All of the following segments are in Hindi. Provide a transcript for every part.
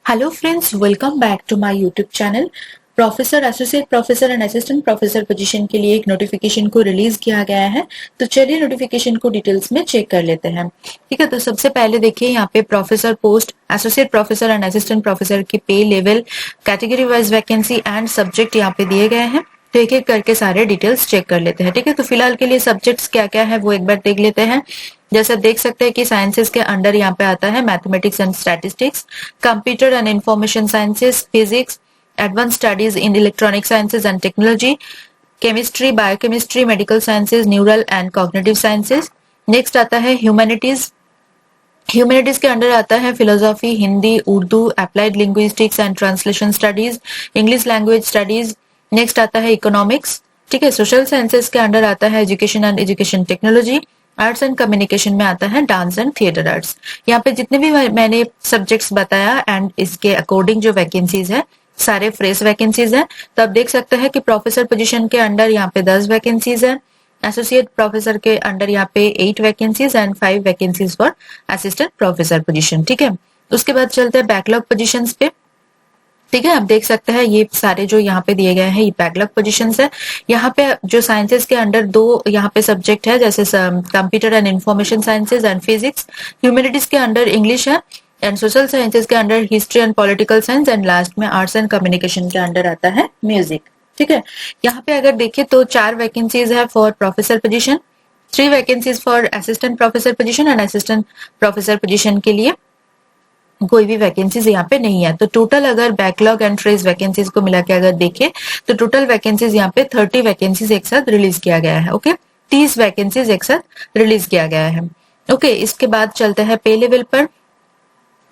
Hello friends, welcome back to my YouTube channel. Professor, associate professor and assistant professor position के लिए एक नोटिफिकेशन को रिलीज किया गया है। तो चलिए नोटिफिकेशन को डिटेल्स में चेक कर लेते हैं। ठीक है, तो सबसे पहले देखिए यहाँ पे professor post, associate professor and assistant professor की पे level, category wise vacancy and subject यहाँ पे दिए गए हैं। तो एक एक करके सारे डिटेल्स चेक कर लेते हैं। ठीक है, तो फिलहाल के लिए सब्जेक्ट्स क्या क्या है वो एक बार देख लेते हैं। जैसे आप देख सकते हैं कि साइंसेस के अंडर यहाँ पे आता है mathematics and statistics, computer and information sciences, physics, advance studies in electronic sciences and technology, chemistry, biochemistry, medical sciences, neural and cognitive sciences. Next आता है ह्यूमैनिटीज। ह्यूमैनिटीज के अंडर आता है philosophy, Hindi, Urdu, applied linguistics and translation studies, English language studies. Next आता है इकोनॉमिक्स। ठीक है, सोशल साइंसेस के अंडर आता है education and education technology. Arts and communication में आता है डांस एंड थिएटर आर्ट्स। यहाँ पे जितने भी मैंने सब्जेक्ट्स बताया एंड इसके अकॉर्डिंग जो वैकेंसीज है सारे फ्रेश वैकेंसीज है। तो आप देख सकते हैं कि प्रोफेसर पोजीशन के अंडर यहाँ पे 10 वैकेंसीज है, एसोसिएट प्रोफेसर के अंडर यहाँ पे 8 vacancies and 5 vacancies for assistant professor position. ठीक है, उसके बाद चलते हैं बैकलॉग पोजीशंस पे। ठीक है, आप देख सकते हैं ये सारे जो यहाँ पे दिए गए हैं ये बैकलॉग पोजीशंस है। यहाँ पे जो साइंसेस के अंडर 2 यहाँ पे सब्जेक्ट है, जैसे computer and information sciences and physics. Humanities के अंडर इंग्लिश है एंड सोशल साइंसेज के under history and political science and last में आर्ट्स एंड कम्युनिकेशन के अंडर आता है म्यूजिक। ठीक है, यहाँ पे अगर देखें तो 4 वैकेंसीज है for professor position, 3 vacancies for assistant professor position and assistant professor position के लिए कोई भी वैकेंसीज यहाँ पे नहीं है। तो टोटल अगर बैकलॉग एंड फ्रेश वैकेंसीज को मिला के अगर देखें तो टोटल वैकेंसीज यहाँ पे 30 वैकेंसीज एक साथ रिलीज किया गया है। ओके, 30 वैकेंसीज एक साथ रिलीज किया गया है। ओके, इसके बाद चलते हैं पे लेवल पर।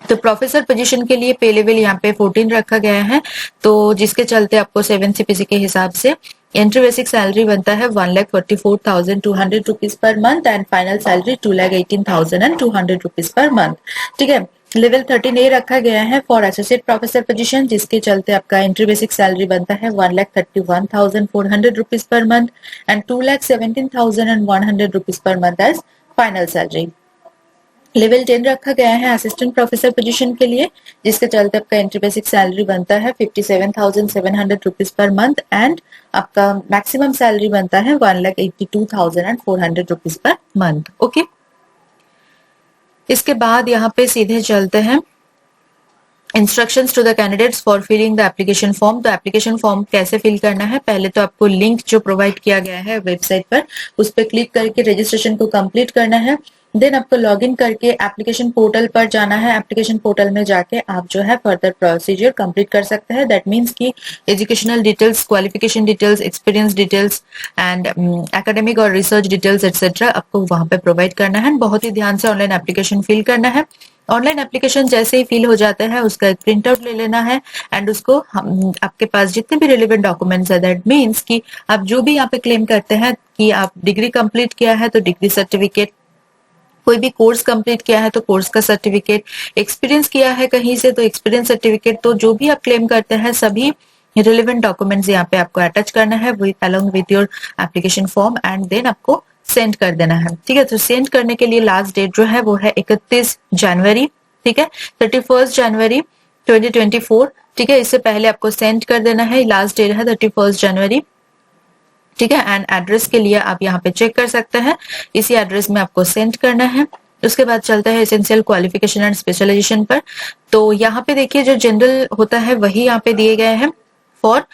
तो प्रोफेसर पोजीशन के लिए पे लेवल यहाँ पे 14 रखा गया है, तो जिसके चलते आपको 7 CPC के हिसाब से एंट्री बेसिक सैलरी बनता है 1,44,200 rupees per month and final salary 2,18,200 rupees per month. ठीक है, लेवल 13A रखा गया है फॉर एसोसिएट प्रोफेसर पोजीशन, जिसके चलते आपका एंट्री बेसिक सैलरी बनता है 1,31,400 rupees per month and 2,17,100 rupees per month as final salary. Level 10 रखा गया है असिस्टेंट प्रोफेसर पोजीशन के लिए, जिसके चलते आपका एंट्री बेसिक सैलरी बनता है 57,700 रुपीज पर मंथ एंड आपका मैक्सिमम सैलरी बनता है 1,82,400 रुपीज पर मंथ। ओके, इसके बाद यहाँ पे सीधे चलते हैं instructions to the candidates for filling the application form. तो एप्लीकेशन फॉर्म कैसे फिल करना है, पहले तो आपको लिंक जो प्रोवाइड किया गया है वेबसाइट पर उस पर क्लिक करके रजिस्ट्रेशन को कंप्लीट करना है। देन आपको लॉगिन करके एप्लीकेशन पोर्टल पर जाना है। एप्लीकेशन पोर्टल में जाके आप जो है फर्दर प्रोसीजर कंप्लीट कर सकते हैं। दैट मीन्स की educational details, qualification details, experience details and academic और रिसर्च डिटेल्स एक्सेट्रा आपको वहां पे प्रोवाइड करना है। बहुत ही ध्यान से ऑनलाइन एप्लीकेशन फिल करना है। ऑनलाइन एप्लीकेशन जैसे ही फिल हो जाता है उसका एक प्रिंट आउट ले लेना है एंड उसको आपके पास जितने भी रिलेवेंट डॉक्यूमेंट्स है, दैट मीन्स कि आप जो भी यहाँ पे क्लेम करते हैं कि आप डिग्री कंप्लीट किया है तो डिग्री सर्टिफिकेट, कोई भी कोर्स कंप्लीट किया है तो कोर्स का सर्टिफिकेट, एक्सपीरियंस किया है कहीं से तो एक्सपीरियंस सर्टिफिकेट, तो जो भी आप क्लेम करते हैं सभी रिलेवेंट डॉक्यूमेंट्स यहाँ पे आपको अटैच करना है with along with your application form and then आपको सेंड कर देना है। ठीक है, तो सेंड करने के लिए लास्ट डेट जो है वो है 31 जनवरी। ठीक है, 31 जनवरी 2024। ठीक है, इससे पहले आपको सेंड कर देना है। लास्ट डेट है 31 जनवरी। ठीक है, एंड एड्रेस के लिए आप यहाँ पे चेक कर सकते हैं, इसी एड्रेस में आपको सेंड करना है। उसके बाद चलता है एसेंशियल क्वालिफिकेशन एंड स्पेशलाइजेशन पर। तो यहाँ पे देखिए जो जनरल होता है वही यहाँ पे दिए गए हैं for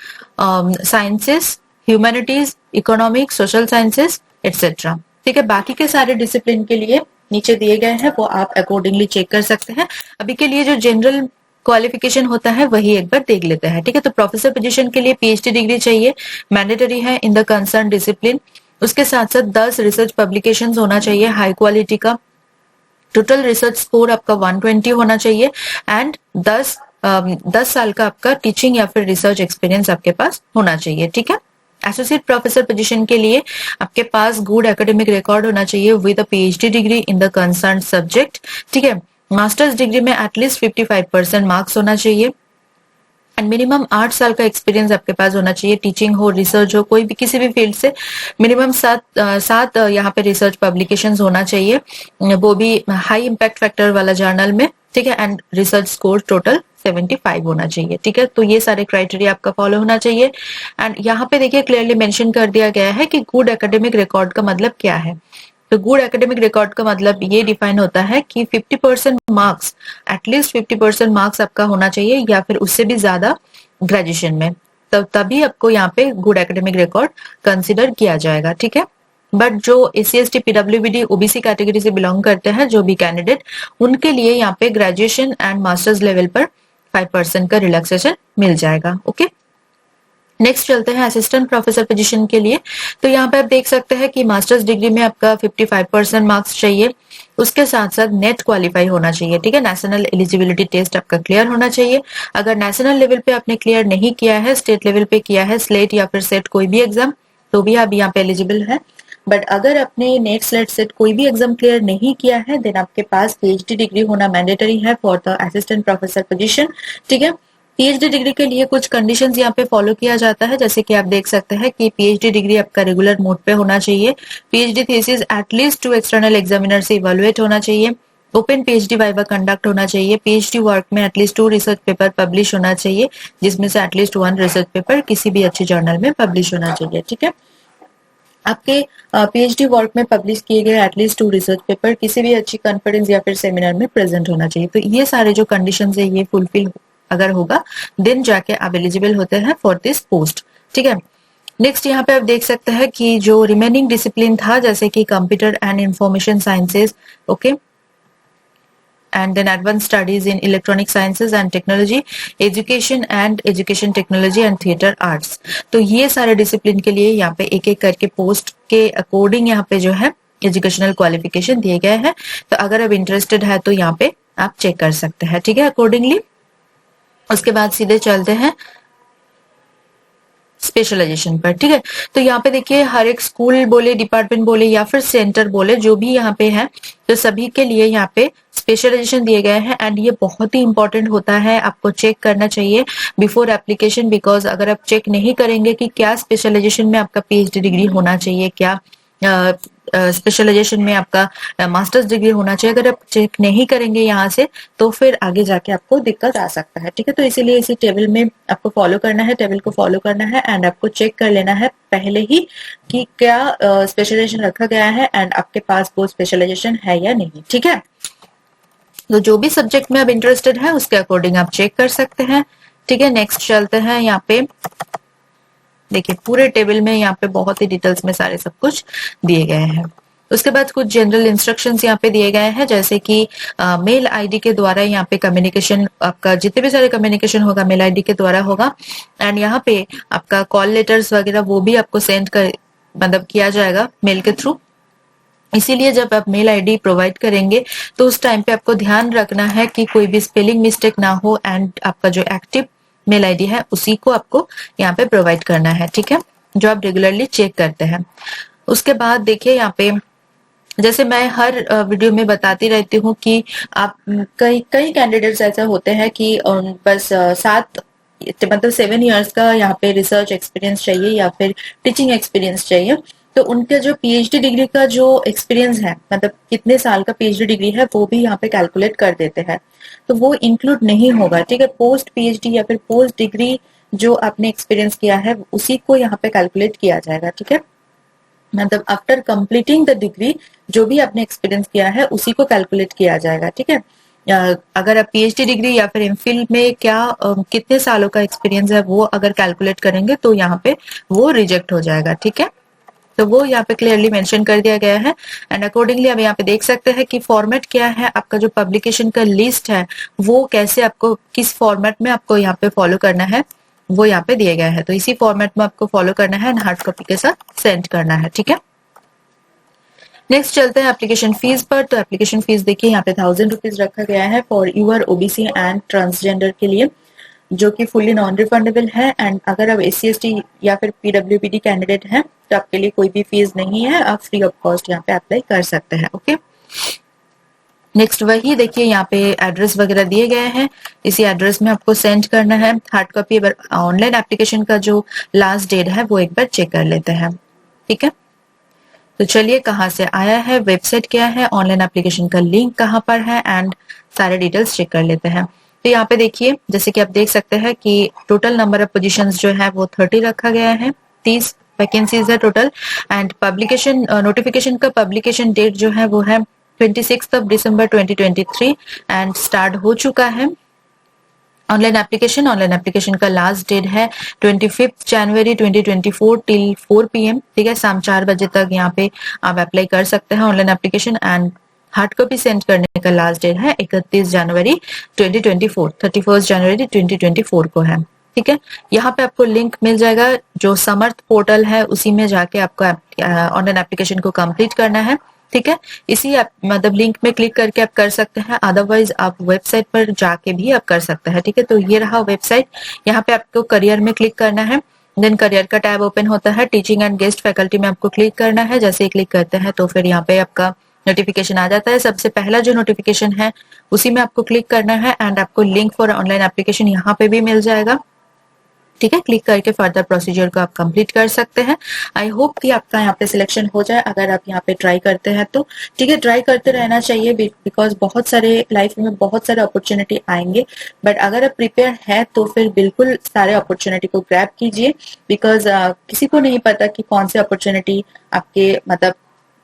sciences, humanities, economics, social sciences etcetera. ठीक है, बाकी के सारे डिसिप्लिन के लिए नीचे दिए गए हैं, वो आप अकॉर्डिंगली चेक कर सकते हैं। अभी के लिए जो जनरल क्वालिफिकेशन होता है वही एक बार देख लेते हैं। ठीक है, तो प्रोफेसर पोजीशन के लिए PhD डिग्री चाहिए, मैंडेटरी है इन द कंसर्न डिसिप्लिन। उसके साथ साथ 10 रिसर्च पब्लिकेशंस होना चाहिए हाई क्वालिटी का। टोटल रिसर्च स्कोर आपका 120 होना चाहिए एंड 10 साल का आपका टीचिंग या फिर रिसर्च एक्सपीरियंस आपके पास होना चाहिए। ठीक है, एसोसिएट प्रोफेसर पोजीशन के लिए आपके पास गुड एकेडमिक रिकॉर्ड होना चाहिए with a PhD degree in the concern subject. ठीक है, मास्टर्स डिग्री में एटलीस्ट 55% मार्क्स होना चाहिए एंड मिनिमम 8 साल का एक्सपीरियंस आपके पास होना चाहिए। टीचिंग हो, रिसर्च हो, कोई भी किसी भी फील्ड से मिनिमम 7 यहाँ पे रिसर्च पब्लिकेशंस होना चाहिए, वो भी हाई इम्पैक्ट फैक्टर वाला जर्नल में। ठीक है, एंड रिसर्च स्कोर टोटल 75 होना चाहिए। ठीक है, तो ये सारे क्राइटेरिया आपका फॉलो होना चाहिए। एंड यहाँ पे देखिए क्लियरली मेंशन कर दिया गया है कि गुड एकेडमिक रिकॉर्ड का मतलब क्या है। तो गुड एकेडमिक रिकॉर्ड का मतलब ये डिफाइन होता है कि 50% मार्क्स, एटलीस्ट 50% मार्क्स आपका होना चाहिए या फिर उससे भी ज्यादा ग्रेजुएशन में, तब तभी आपको यहाँ पे गुड एकेडमिक रिकॉर्ड कंसिडर किया जाएगा। ठीक है, बट जो SC ST PWBD OBC category से बिलोंग करते हैं जो भी कैंडिडेट, उनके लिए यहाँ पे ग्रेजुएशन एंड मास्टर्स लेवल पर 5% का रिलैक्सेशन मिल जाएगा। ओके, नेक्स्ट चलते हैं असिस्टेंट प्रोफेसर पोजीशन के लिए। तो यहाँ पे आप देख सकते हैं कि मास्टर्स डिग्री में आपका 55% मार्क्स चाहिए, उसके साथ साथ नेट क्वालिफाई होना चाहिए। ठीक है, नेशनल एलिजिबिलिटी टेस्ट आपका क्लियर होना चाहिए। अगर नेशनल लेवल पे आपने क्लियर नहीं किया है, स्टेट लेवल पे किया है, स्लेट या फिर सेट कोई भी एग्जाम, तो भी आप यहाँ पे एलिजिबल है। बट अगर आपने नेट स्लेट सेट कोई भी एग्जाम क्लियर नहीं किया है, देन आपके पास PhD डिग्री होना मैंडेटरी है for the assistant professor position. ठीक है, PhD डिग्री के लिए कुछ कंडीशंस यहाँ पे फॉलो किया जाता है, जैसे कि आप देख सकते हैं कि PhD डिग्री आपका रेगुलर मोड पे होना चाहिए, PhD thesis at least 2 external examiner से इवेलुएट होना चाहिए, ओपन PhD वाइवा कंडक्ट होना चाहिए, PhD वर्क में एटलीस्ट 2 रिसर्च पेपर पब्लिश होना चाहिए, जिसमें से एटलीस्ट 1 रिसर्च पेपर किसी भी अच्छे जर्नल में पब्लिश होना चाहिए। ठीक है, आपके PhD वर्क में पब्लिश किए गए एटलीस्ट 2 रिसर्च पेपर किसी भी अच्छी कॉन्फ्रेंस या फिर सेमिनार में प्रेजेंट होना चाहिए। तो ये सारे जो कंडीशंस है ये फुलफिल अगर होगा, देन जाके आप एलिजिबल होते हैं फॉर दिस पोस्ट। ठीक है, नेक्स्ट यहाँ पे आप देख सकते हैं कि जो रिमेनिंग डिसिप्लिन था, जैसे कि computer and information sciences, okay, and then advanced studies in electronic sciences and technology, education and education technology and theater arts। तो ये सारे डिसिप्लिन के लिए यहाँ पे एक एक करके पोस्ट के अकॉर्डिंग यहाँ पे जो है एजुकेशनल क्वालिफिकेशन दिए गए हैं। तो अगर आप इंटरेस्टेड है तो यहाँ पे आप चेक कर सकते हैं। ठीक है, अकॉर्डिंगली उसके बाद सीधे चलते हैं स्पेशलाइजेशन पर। ठीक है, तो यहाँ पे देखिए हर एक स्कूल बोले, डिपार्टमेंट बोले या फिर सेंटर बोले, जो भी यहाँ पे है, तो सभी के लिए यहाँ पे स्पेशलाइजेशन दिए गए हैं। एंड ये बहुत ही इंपॉर्टेंट होता है, आपको चेक करना चाहिए बिफोर एप्लीकेशन, बिकॉज अगर आप चेक नहीं करेंगे कि क्या स्पेशलाइजेशन में आपका PhD डिग्री होना चाहिए, क्या स्पेशलाइजेशन में आपका मास्टर्स डिग्री होना चाहिए, अगर आप चेक नहीं करेंगे यहाँ से तो फिर आगे जाके आपको दिक्कत आ सकता है। ठीक है, तो इसीलिए इसी टेबल में आपको फॉलो करना है, टेबल को फॉलो करना है एंड आपको चेक कर लेना है पहले ही कि क्या स्पेशलाइजेशन रखा गया है एंड आपके पास वो स्पेशलाइजेशन है या नहीं। ठीक है, तो जो भी सब्जेक्ट में आप इंटरेस्टेड है उसके अकॉर्डिंग आप चेक कर सकते हैं। ठीक है, नेक्स्ट चलते हैं। यहाँ पे देखिए पूरे टेबल में यहाँ पे बहुत ही डिटेल्स में सारे सब कुछ दिए गए हैं। उसके बाद कुछ जनरल इंस्ट्रक्शंस यहाँ पे दिए गए हैं, जैसे कि मेल आईडी के द्वारा यहाँ पे कम्युनिकेशन, आपका जितने भी सारे कम्युनिकेशन होगा मेल आईडी के द्वारा होगा। एंड यहाँ पे आपका कॉल लेटर्स वगैरह वो भी आपको सेंड कर मतलब किया जाएगा मेल के थ्रू। इसीलिए जब आप मेल आईडी प्रोवाइड करेंगे तो उस टाइम पे आपको ध्यान रखना है कि कोई भी स्पेलिंग मिस्टेक ना हो एंड आपका जो एक्टिव मेल आईडी है उसी को आपको यहाँ पे प्रोवाइड करना है। ठीक है, जो आप रेगुलरली चेक करते हैं। उसके बाद देखिए यहाँ पे जैसे मैं हर वीडियो में बताती रहती हूँ कि आप कई कैंडिडेट्स ऐसे होते हैं कि बस 7 इयर्स का यहाँ पे रिसर्च एक्सपीरियंस चाहिए या फिर टीचिंग एक्सपीरियंस चाहिए, तो उनके जो PhD डिग्री का जो एक्सपीरियंस है, मतलब कितने साल का PhD डिग्री है, वो भी यहाँ पे कैलकुलेट कर देते हैं, तो वो इंक्लूड नहीं होगा। ठीक है, पोस्ट PhD या फिर पोस्ट डिग्री जो आपने एक्सपीरियंस किया है उसी को यहाँ पे कैलकुलेट किया जाएगा। ठीक है, मतलब आफ्टर कंप्लीटिंग द डिग्री जो भी आपने एक्सपीरियंस किया है उसी को कैलकुलेट किया जाएगा। ठीक है, अगर आप PhD डिग्री या फिर MPhil में क्या कितने सालों का एक्सपीरियंस है वो अगर कैलकुलेट करेंगे तो यहाँ पे वो रिजेक्ट हो जाएगा। ठीक है, तो वो यहाँ पे क्लियरली मेंशन कर दिया गया है। एंड अकॉर्डिंगली अब यहाँ पे देख सकते हैं कि फॉर्मेट क्या है, आपका जो पब्लिकेशन का लिस्ट है वो कैसे आपको किस फॉर्मेट में आपको यहाँ पे फॉलो करना है वो यहाँ पे दिए गए हैं। तो इसी फॉर्मेट में आपको फॉलो करना है एंड हार्ड कॉपी के साथ सेंड करना है। ठीक है, नेक्स्ट चलते हैं एप्लीकेशन फीस पर। तो एप्लीकेशन फीस देखिए यहाँ पे 1000 रुपीज रखा गया है for your OBC and transgender के लिए, जो कि फुली नॉन रिफंडेबल है। एंड अगर आप SC ST या फिर PWBD कैंडिडेट हैं तो आपके लिए कोई भी फीस नहीं है, आप फ्री ऑफ कॉस्ट यहाँ पे अप्लाई कर सकते हैं। ओके, नेक्स्ट वही देखिए यहाँ पे एड्रेस वगैरह दिए गए हैं, इसी एड्रेस में आपको सेंड करना है हार्ड कॉपी। ऑनलाइन एप्लीकेशन का जो लास्ट डेट है वो एक बार चेक कर लेते हैं। ठीक है, तो चलिए कहाँ से आया है, वेबसाइट क्या है, ऑनलाइन एप्लीकेशन का लिंक कहाँ पर है एंड सारे डिटेल्स चेक कर लेते हैं। तो यहाँ पे देखिए, जैसे कि आप देख सकते हैं कि टोटल नंबर ऑफ पोजीशंस जो है वो 30 रखा गया है, 30 वैकेंसीज है टोटल। एंड पब्लिकेशन नोटिफिकेशन का पब्लिकेशन डेट जो है वो है 26 दिसंबर 2023 एंड स्टार्ट हो चुका है ऑनलाइन एप्लीकेशन का लास्ट डेट है 25 जनवरी 2024 टिल 4 PM, ठीक है, शाम 4 बजे तक यहाँ पे आप अप्लाई कर सकते हैं online application. And hard copy send करने का लास्ट डेट है 31 जनवरी 2024, 31 जनवरी 2024 को है, ठीक है। यहाँ पे आपको लिंक मिल जाएगा, जो समर्थ पोर्टल है उसी में जाके आपको ऑनलाइन एप्लीकेशन को कंप्लीट करना है, ठीक है। इसी मतलब लिंक में क्लिक करके आप कर सकते हैं, अदरवाइज आप वेबसाइट पर जाके भी आप कर सकते हैं, ठीक है। तो ये रहा वेबसाइट, यहाँ पे आपको करियर में क्लिक करना है, देन करियर का टैब ओपन होता है, टीचिंग एंड गेस्ट फैकल्टी में आपको क्लिक करना है। जैसे ही क्लिक करते हैं तो फिर यहाँ पे आपका नोटिफिकेशन आ जाता है, सबसे पहला जो नोटिफिकेशन है उसी में आपको क्लिक करना है एंड आपको लिंक फॉर ऑनलाइन एप्लीकेशन यहाँ पे भी मिल जाएगा, ठीक है। क्लिक करके फर्दर प्रोसीजर को आप कंप्लीट कर सकते हैं। आई होप कि आपका यहाँ पे सिलेक्शन हो जाए अगर आप यहाँ पे ट्राई करते हैं तो, ठीक है। ट्राई करते रहना चाहिए बिकॉज बहुत सारे लाइफ में बहुत सारे अपॉर्चुनिटी आएंगे, बट अगर आप प्रिपेयर है तो फिर बिल्कुल सारे अपॉर्चुनिटी को ग्रैब कीजिए, बिकॉज किसी को नहीं पता कि कौन से अपॉर्चुनिटी आपके मतलब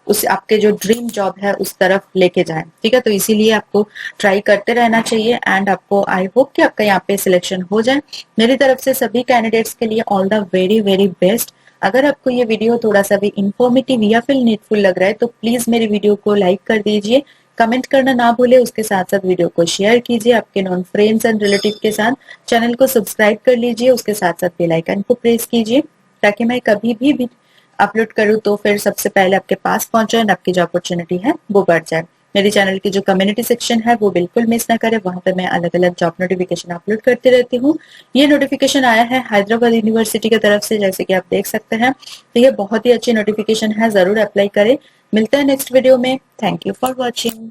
उस आपके जो ड्रीम जॉब है उस तरफ लेके जाए, ठीक है। तो इसीलिए आपको ट्राई करते रहना चाहिए एंड आपको आई होप कि आपका यहाँ पे सिलेक्शन हो जाए। मेरी तरफ से सभी कैंडिडेट्स के लिए all the very very best. अगर आपको ये वीडियो थोड़ा सा भी इंफॉर्मेटिव या फिर नीडफुल लग रहा है तो प्लीज मेरी वीडियो को लाइक कर दीजिए, कमेंट करना ना भूले, उसके साथ साथ वीडियो को शेयर कीजिए आपके नॉन फ्रेंड्स एंड रिलेटिव के साथ, चैनल को सब्सक्राइब कर लीजिए, उसके साथ साथ बेल आइकन को प्रेस कीजिए ताकि मैं कभी भी अपलोड करूँ तो फिर सबसे पहले आपके पास पहुंचे और आपकी जो अपॉर्चुनिटी है वो बढ़ जाए। मेरी चैनल की जो कम्युनिटी सेक्शन है वो बिल्कुल मिस ना करें, वहां पे मैं अलग अलग जॉब नोटिफिकेशन अपलोड करती रहती हूँ। ये नोटिफिकेशन आया है हैदराबाद यूनिवर्सिटी की तरफ से, जैसे कि आप देख सकते हैं, तो ये बहुत ही अच्छी नोटिफिकेशन है, जरूर अप्लाई करें। मिलते हैं नेक्स्ट वीडियो में, थैंक यू फॉर वॉचिंग।